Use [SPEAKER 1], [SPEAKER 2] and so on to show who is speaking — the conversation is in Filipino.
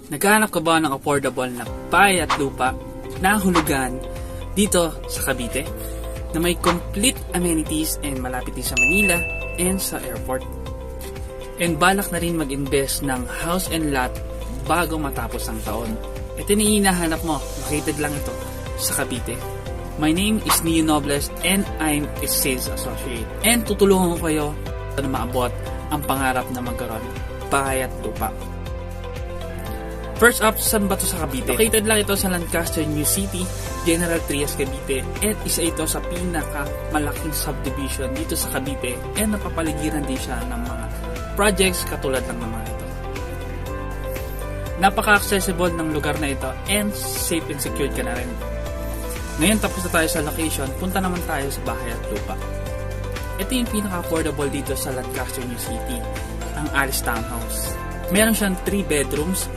[SPEAKER 1] Naghahanap ka ba ng affordable na bahay at lupa na hulugan dito sa Cavite na may complete amenities and malapit din sa Manila and sa airport? And balak na rin mag-invest ng house and lot bago matapos ang taon. Ito na hinahanap mo, located lang ito sa Cavite. My name is Neo Nobles and I'm a sales associate. And tutulungan ko kayo na maabot ang pangarap na magkaroon bahay at lupa. First up, saan ba ito sa Cavite? Located lang ito sa Lancaster, New City, General Trias, Cavite. And isa ito sa pinakamalaking subdivision dito sa Cavite. And napapaligiran din siya ng mga projects katulad lang ng mga ito. Napaka-accessible ng lugar na ito and safe and secured ka na rin. Ngayon tapos na tayo sa location, punta naman tayo sa bahay at lupa. Ito yung pinaka-affordable dito sa Lancaster, New City, ang Alice Townhouse. Meron siyang 3 bedrooms